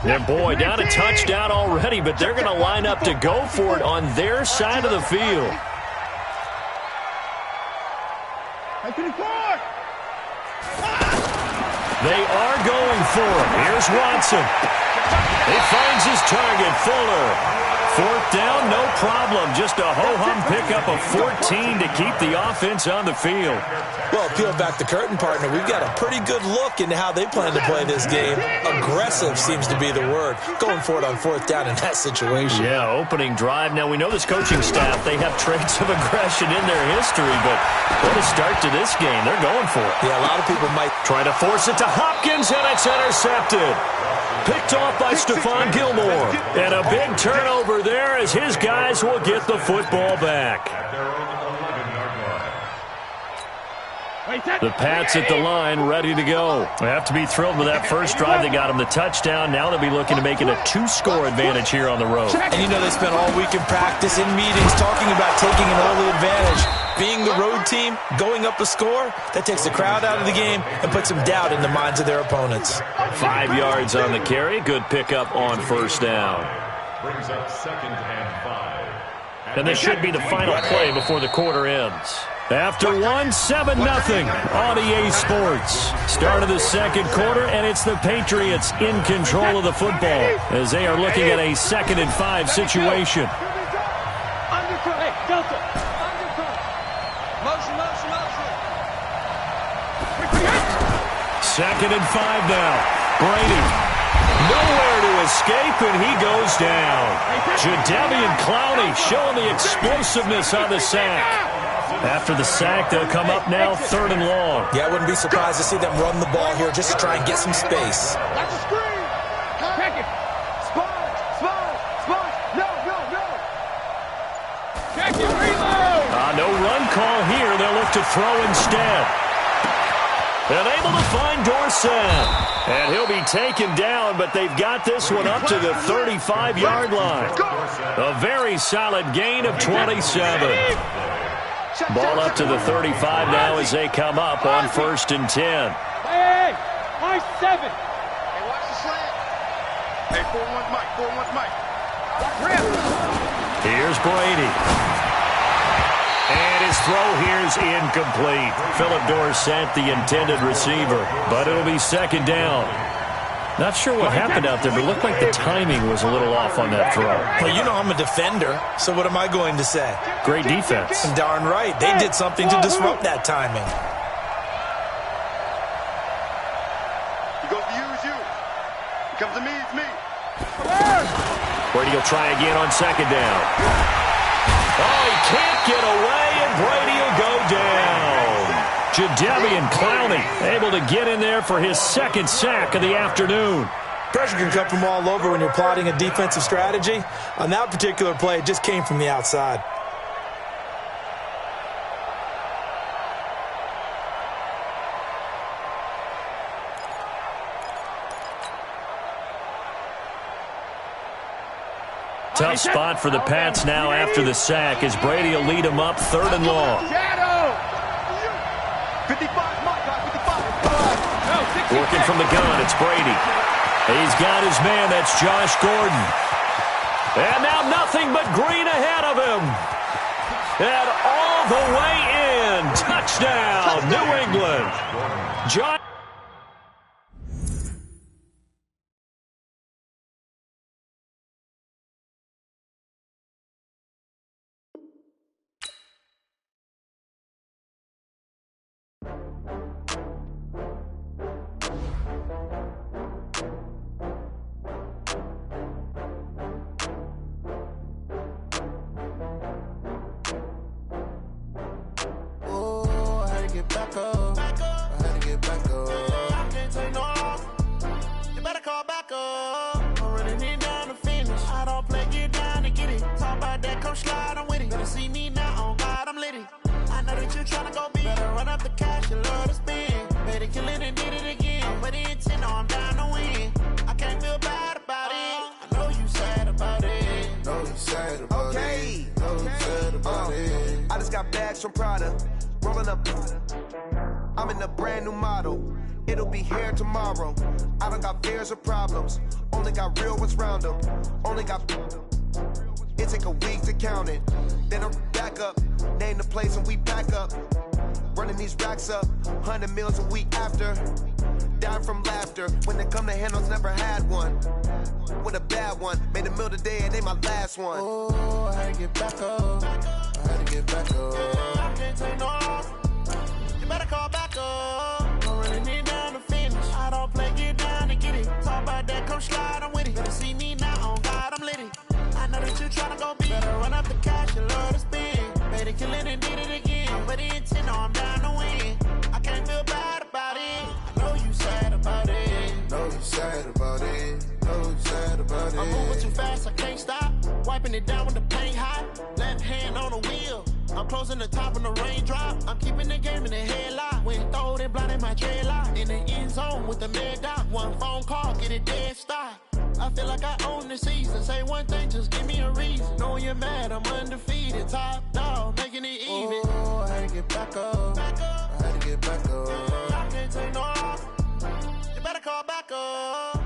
And boy, down a touchdown already, but they're going to line up to go for it on their side of the field. They are going for it. Here's Watson. He finds his target, Fuller. Fourth down, no problem. Just a ho-hum pickup of 14 to keep the offense on the field. Well, peel back the curtain, partner. We've got a pretty good look into how they plan to play this game. Aggressive seems to be the word. Going for it on fourth down in that situation. Yeah, opening drive. Now, we know this coaching staff, they have traits of aggression in their history, but what a start to this game. They're going for it. Yeah, a lot of people might try to force it to Hopkins, and it's intercepted. Picked off by Stephon Gilmore. And a big turnover there as his guys will get the football back. The Pats at the line, ready to go. They have to be thrilled with that first drive. They got them the touchdown. Now they'll be looking to make it a 2-score advantage here on the road. And you know they spent all week in practice, in meetings, talking about taking an early advantage. Being the road team, going up a score, that takes the crowd out of the game and puts some doubt in the minds of their opponents. 5 yards on the carry. Good pickup on first down. Brings up 2nd and 5. And this should be the final play before the quarter ends. After 1, 7-0 on EA Sports. Start of the second quarter, and it's the Patriots in control of the football as they are looking at a 2nd and 5 situation. Second and 5 now. Brady. Nowhere to escape, and he goes down. Jadeveon Clowney showing the explosiveness on the sack. After the sack, they'll come up now 3rd and long. Yeah, I wouldn't be surprised to see them run the ball here just to try and get some space. That's a screen. Check it. Spot. No. Check it. Reload. No run call here. They'll look to throw instead. And able to find Dorsett. And he'll be taken down, but they've got this one up to the 35-yard line. A very solid gain of 27. Ball up to the 35 now as they come up on 1st and 10. Hey, nice 7. Hey, watch the slant. Hey, 4-1 Mike. Here's Brady. And his throw here's incomplete. Philip Dorsett, the intended receiver. But it'll be 2nd down. Not sure what happened out there, but it looked like the timing was a little off on that throw. Well, you know I'm a defender, so what am I going to say? Great defense. Darn right. They did something to disrupt that timing. He goes to use you. He comes to me, it's me. Brady will try again on 2nd down. Oh, he can't get away, and Brady will go down. Jadeveon Clowney able to get in there for his 2nd sack of the afternoon. Pressure can come from all over when you're plotting a defensive strategy. On that particular play, it just came from the outside. Tough spot for the Pats now after the sack as Brady will lead them up 3rd and long. Working from the gun, it's Brady. He's got his man, that's Josh Gordon. And now nothing but green ahead of him. And all the way in. Touchdown, New England. John. From Prada, rolling up. I'm in a brand new model. It'll be here tomorrow. I don't got fears or problems. Only got real ones round them. Only got... It take a week to count it. Then I'm back up. Name the place and we pack up. Running these racks up. 100 meals a week after. Dying from laughter. When they come to handles, never had one. With a bad one. Made a meal today and they my last one. Oh, I had to get back up. I had to get back up. I can't take no off. You better call back up. Don't really need down to finish. I don't play, get down to get it. Talk about that, come slide, I'm with it. Better see me now, on God, I'm lit it. I know that you tryna go big. Better run up the cash, you love to spend. Made it, kill it, and did it again. But the intent, no, I'm down to win. I can't feel bad about it. I know you sad about it. Know you sad about it. Know you sad about it. I'm moving too fast, I can't stop. Wiping it down with the paint hot. Left hand on the wheel. I'm closing the top when the raindrop. I'm keeping the game in the headlock. When throwed and blinded my dreadlock. In the end zone with the mad dot. One phone call, get it dead stop. I feel like I own the season. Say one thing, just give me a reason. Knowing you're mad, I'm undefeated. Top dog, making it even. Oh, I had to get back up. I had to get back up. I can't take no off. You better call back up.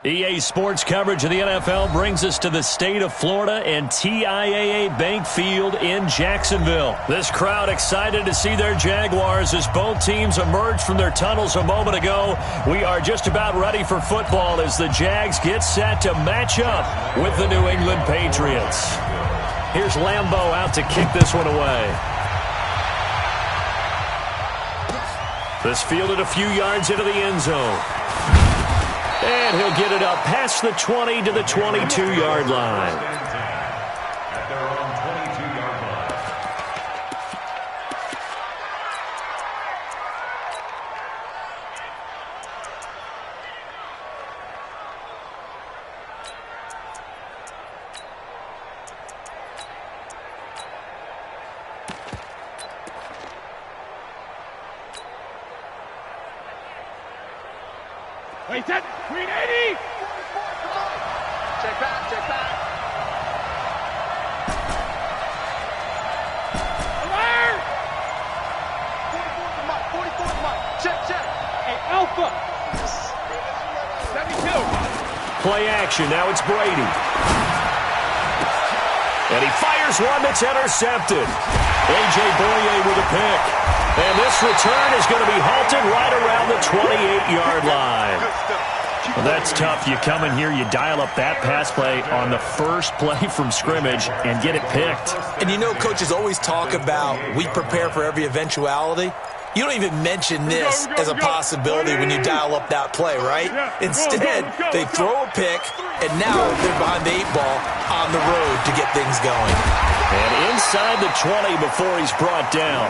EA Sports coverage of the NFL brings us to the state of Florida and TIAA Bank Field in Jacksonville. This crowd excited to see their Jaguars as both teams emerged from their tunnels a moment ago. We are just about ready for football as the Jags get set to match up with the New England Patriots. Here's Lambeau out to kick this one away. This fielded a few yards into the end zone. And he'll get it up past the 20 to the 22-yard line. At their own 22-yard line. Wait, that Green 80! Check back, check back. Alert! 44 to Mike. Check, check. Hey, Alpha! 72. Play action. Now it's Brady. And he fires one that's intercepted. A.J. Boye with a pick. And this return is going to be halted right around the 28-yard line. Well, that's tough. You come in here, you dial up that pass play on the first play from scrimmage and get it picked. And you know, coaches always talk about we prepare for every eventuality. You don't even mention this as a possibility when you dial up that play, right? Instead, they throw a pick, and now they're behind the 8-ball on the road to get things going. And inside the 20 before he's brought down.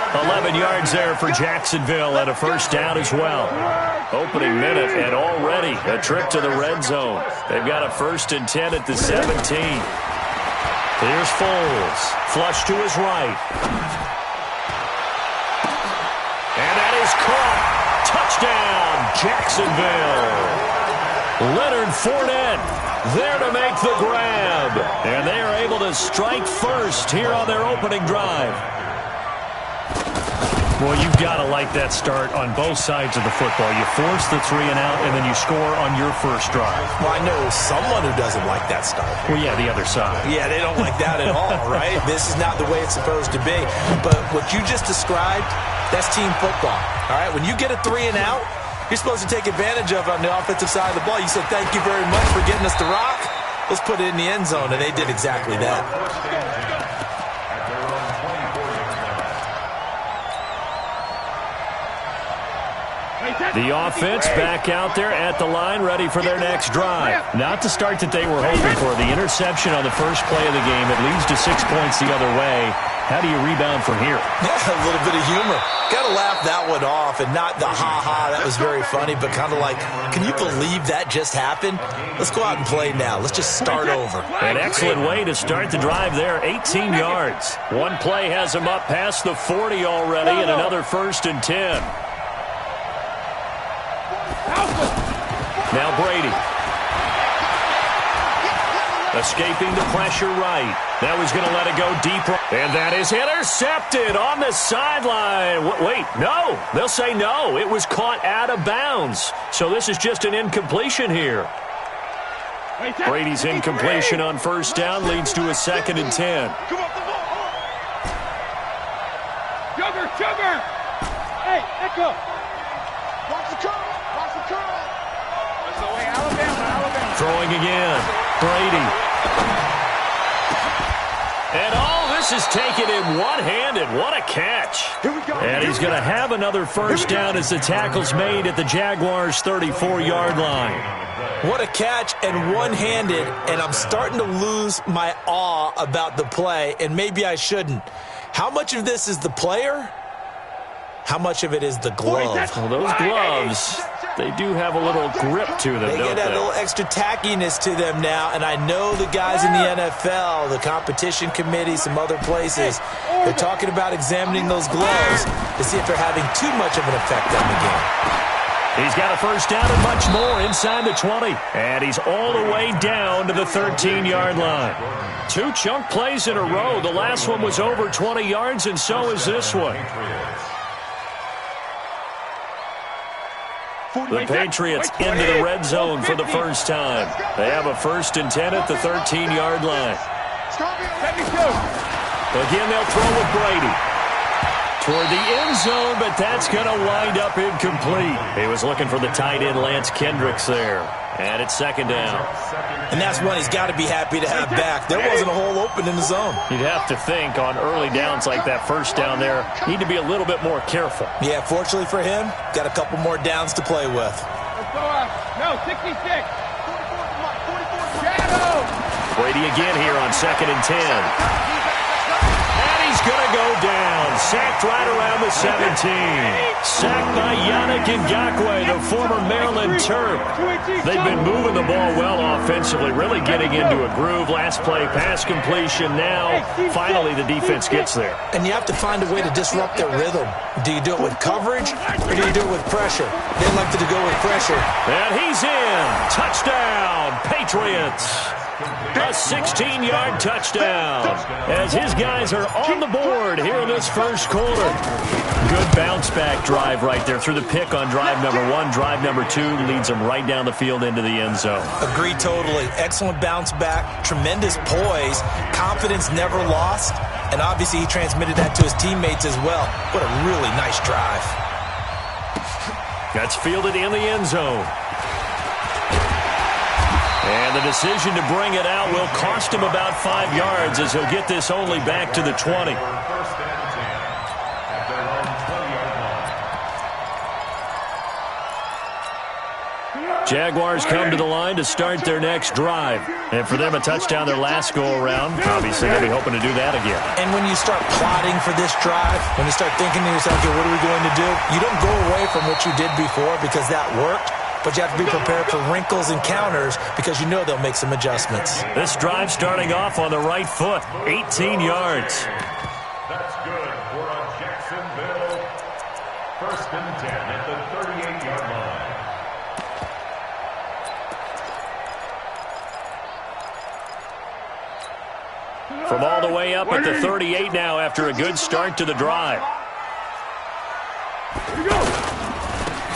11 yards there for Jacksonville and a first down as well. Opening minute and already a trip to the red zone. They've got a 1st and 10 at the 17. Here's Foles. Flush to his right. And that is caught. Touchdown, Jacksonville. Leonard Fournette there to make the grab. And they are able to strike first here on their opening drive. Well, you've got to like that start on both sides of the football. You force the 3 and out, and then you score on your first drive. Well, I know someone who doesn't like that start. Well, yeah, the other side. Yeah, they don't like that at all, right? This is not the way it's supposed to be. But what you just described, that's team football, all right? When you get a 3 and out, you're supposed to take advantage of it on the offensive side of the ball. You said, thank you very much for getting us the rock. Let's put it in the end zone, and they did exactly that. The offense back out there at the line, ready for their next drive. Not the start that they were hoping for. The interception on the first play of the game. It leads to 6 points the other way. How do you rebound from here? Yeah, a little bit of humor. Got to laugh that one off, and not the ha-ha, that was very funny, but kind of like, can you believe that just happened? Let's go out and play now. Let's just start over. An excellent way to start the drive there, 18 yards. One play has them up past the 40 already, and another 1st and 10. Now Brady. Escaping the pressure right. Now he's going to let it go deep. And that is intercepted on the sideline. Wait, no. They'll say no. It was caught out of bounds. So this is just an incompletion here. Brady's incompletion on first down leads to a 2nd and 10. Sugar! Hey, Echo! Watch the curl! Watch the curl! That's the way, Alabama. Throwing again. Brady. And all this is taken in one-handed. What a catch. Here we go. And he's going to have another first down as the tackle's made at the Jaguars' 34-yard line. What a catch and one-handed, and I'm starting to lose my awe about the play, and maybe I shouldn't. How much of this is the player? How much of it is the glove? Well, those gloves, they do have a little grip to them, They don't get that little extra tackiness to them now, and I know the guys in the NFL, the competition committee, some other places, they're talking about examining those gloves to see if they're having too much of an effect on the game. He's got a first down and much more inside the 20. And he's all the way down to the 13-yard line. 2 chunk plays in a row. The last one was over 20 yards, and so is this one. The Patriots into the red zone for the first time. They have a 1st and 10 at the 13-yard line. Again, they'll throw with Brady. Toward the end zone, but that's going to wind up incomplete. He was looking for the tight end, Lance Kendricks, there. And it's 2nd down. And that's one he's got to be happy to have back. There wasn't a hole open in the zone. You'd have to think on early downs like that first down there, need to be a little bit more careful. Yeah, fortunately for him, got a couple more downs to play with. Let's go out. No, 66. 44. Shadow. Brady again here on 2nd and 10. He's going to go down. Sacked right around the 17. Sacked by Yannick Ngakoue, the former Maryland Terp. They've been moving the ball well offensively, really getting into a groove. Last play, pass completion. Now, finally, the defense gets there. And you have to find a way to disrupt their rhythm. Do you do it with coverage, or do you do it with pressure? They like to go with pressure. And he's in. Touchdown, Patriots. A 16-yard touchdown as his guys are on the board here in this first quarter. Good bounce-back drive right there through the pick on drive number 1. Drive number 2 leads them right down the field into the end zone. Agree totally. Excellent bounce back, tremendous poise, confidence never lost, and obviously he transmitted that to his teammates as well. What a really nice drive. That's fielded in the end zone. And the decision to bring it out will cost him about 5 yards as he'll get this only back to the 20. Jaguars come to the line to start their next drive. And for them, a touchdown their last go-around. Obviously, they'll be hoping to do that again. And when you start plotting for this drive, when you start thinking to yourself, okay, what are we going to do? You don't go away from what you did before because that worked. But you have to be prepared for wrinkles and counters because you know they'll make some adjustments. This drive starting off on the right foot, 18 yards. That's good for a Jacksonville 1st and 10 at the 38-yard line. From all the way up at the 38 now after a good start to the drive. Here we go.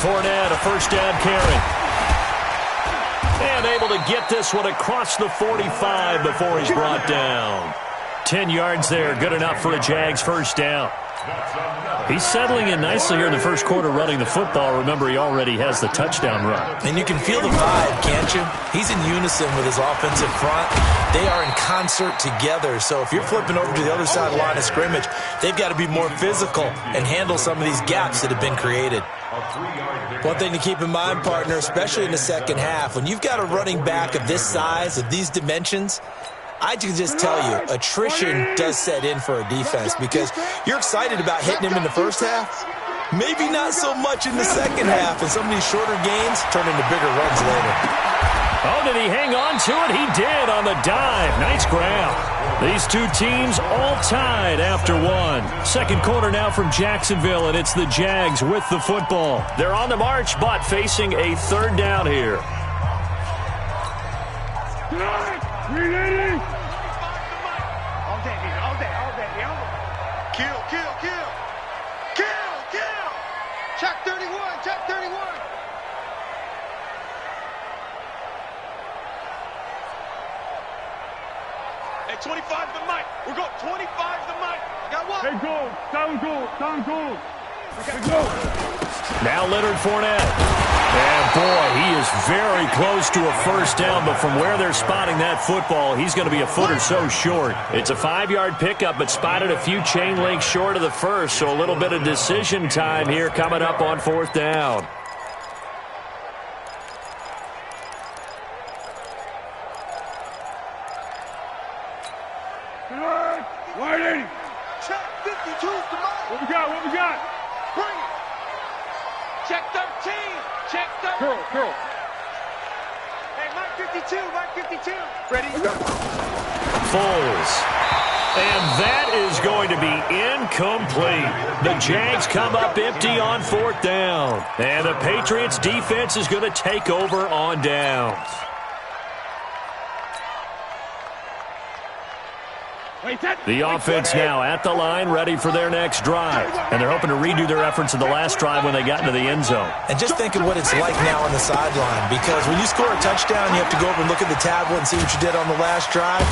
Fournette, a first down carry. And able to get this one across the 45 before he's brought down. 10 yards there, good enough for a Jags first down. He's settling in nicely here in the first quarter running the football. Remember, he already has the touchdown run. And you can feel the vibe, can't you? He's in unison with his offensive front. They are in concert together. So if you're flipping over to the other side of the line of scrimmage, they've got to be more physical and handle some of these gaps that have been created. One thing to keep in mind, partner, especially in the second half, when you've got a running back of this size, of these dimensions, I can just tell you, attrition does set in for a defense because you're excited about hitting him in the first half. Maybe not so much in the second half, and some of these shorter gains turn into bigger runs later. Oh, did he hang on to it? He did on the dive. Nice grab. These two teams all tied after one. Second quarter now from Jacksonville, and it's the Jags with the football. They're on the march, but facing a third down here. Kill. Check 31. Hey, 25 the mic. We're going 25 the mic. Got one. Hey, goal. Down goal. Okay, go. Now Leonard Fournette. And, boy, he is very close to a first down, but from where they're spotting that football, he's going to be a foot or so short. It's a 5-yard pickup, but spotted a few chain links short of the first, so a little bit of decision time here coming up on fourth down. Waiting. Check 52's the mic. What we got? Bring it. Check 13. Check 13. Girl. Hey, Mike 52. Ready? Foles. And that is going to be incomplete. The Jags come up empty on fourth down. And the Patriots defense is going to take over on downs. The offense now at the line, ready for their next drive. And they're hoping to redo their efforts in the last drive when they got into the end zone. And just think of what it's like now on the sideline, because when you score a touchdown, you have to go over and look at the tablet and see what you did on the last drive.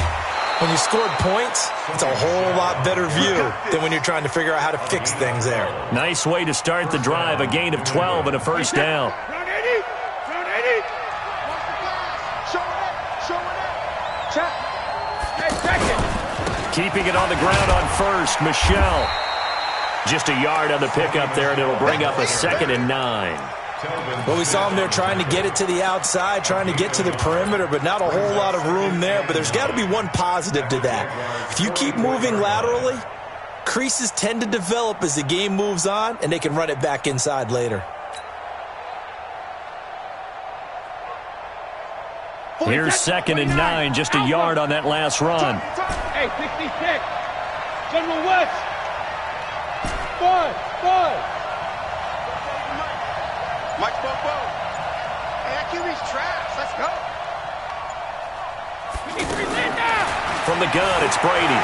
When you scored points, it's a whole lot better view than when you're trying to figure out how to fix things there. Nice way to start the drive, a gain of 12 and a first down. Round 80. Showing it. Check. Hey, second. Keeping it on the ground on first, Michelle. Just a yard on the pickup there, and it'll bring up a 2nd and 9. Well, we saw him there trying to get it to the outside, trying to get to the perimeter, but not a whole lot of room there. But there's got to be one positive to that. If you keep moving laterally, creases tend to develop as the game moves on, and they can run it back inside later. Here's 2nd and 9, just a yard on that last run. Hey, 66. General West. Five. Mike spoke both. Hey, that QB's trash. Let's go. We need 3 men now. From the gun, it's Brady.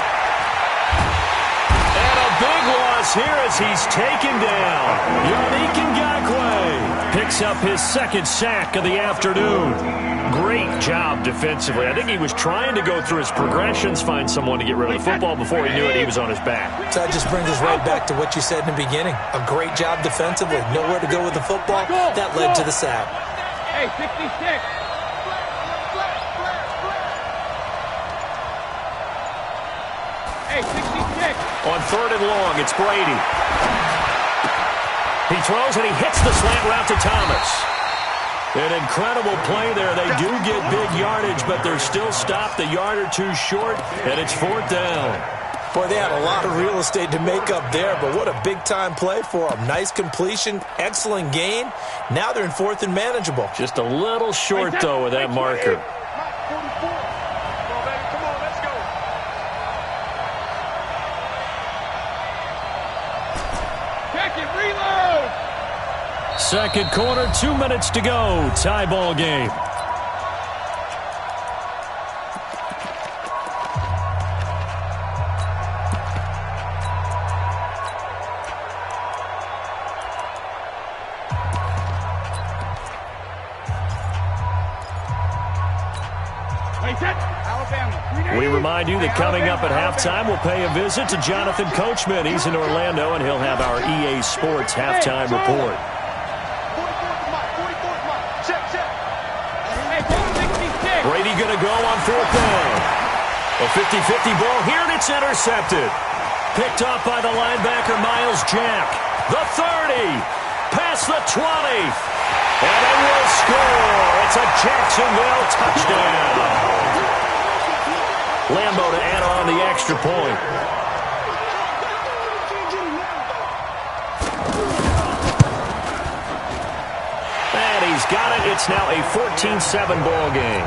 And a big loss here as he's taken down. Yannick Ngakoue picks up his 2nd sack of the afternoon. Great job defensively. I think he was trying to go through his progressions, find someone to get rid of the football. Before he knew it, he was on his back. So that just brings us right back to what you said in the beginning. A great job defensively. Nowhere to go with the football. That led to the sack. Hey, 66. Hey, 66. On 3rd and long, it's Brady. He throws and he hits the slant route to Thomas. An incredible play there. They do get big yardage, but they're still stopped a yard or two short, and it's 4th down. Boy, they had a lot of real estate to make up there, but what a big-time play for them. Nice completion, excellent gain. Now they're in 4th and manageable. Just a little short, though, with that marker. Come on, let's go. Check it, reload. Second quarter, 2 minutes to go. Tie ball game. We remind you that coming up at halftime, we'll pay a visit to Jonathan Coachman. He's in Orlando, and he'll have our EA Sports halftime report. 44th mic. Check. Hey, 66. Brady going to go on 4th down. A 50-50 ball here, and it's intercepted. Picked off by the linebacker, Miles Jack. The 30. Past the 20. And they will score. It's a Jacksonville touchdown. Lambo to add on the extra point. And he's got it. It's now a 14-7 ball game.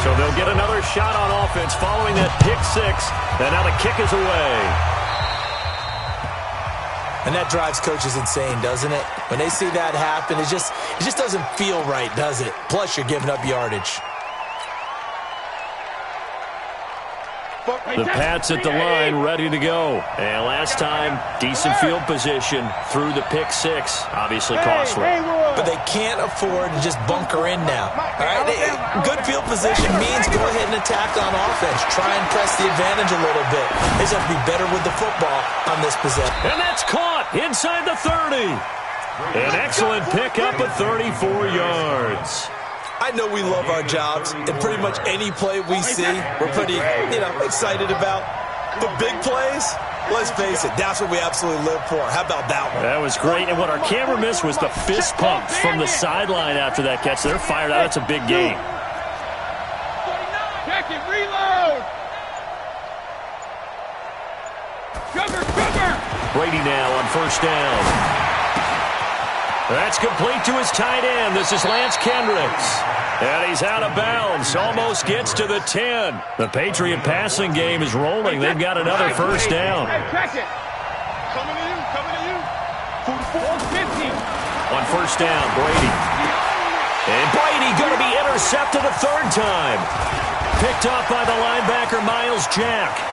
So they'll get another shot on offense following that pick 6. And now the kick is away. And that drives coaches insane, doesn't it? When they see that happen, it just doesn't feel right, does it? Plus, you're giving up yardage. The Pats at the line, ready to go. And last time, decent field position through the pick six. Obviously costly. But they can't afford to just bunker in now. All right, good field position means go ahead and attack on offense. Try and press the advantage a little bit. They just have to be better with the football on this possession. And that's caught inside the 30. An excellent pickup of 34 yards. I know we love our jobs, and pretty much any play we see, we're pretty, excited about. The big plays, let's face it, that's what we absolutely live for. How about that one? That was great, and what our camera missed was the fist pump from the sideline after that catch. They're fired out. That's a big game. Check it, reload. Sugar. Brady now on first down. That's complete to his tight end. This is Lance Kendricks. And he's out of bounds. Almost gets to the 10. The Patriot passing game is rolling. They've got another first down. Hey, check it. Coming to you. 50. On first down, Brady. And Brady going to be intercepted a third time. Picked off by the linebacker, Miles Jack.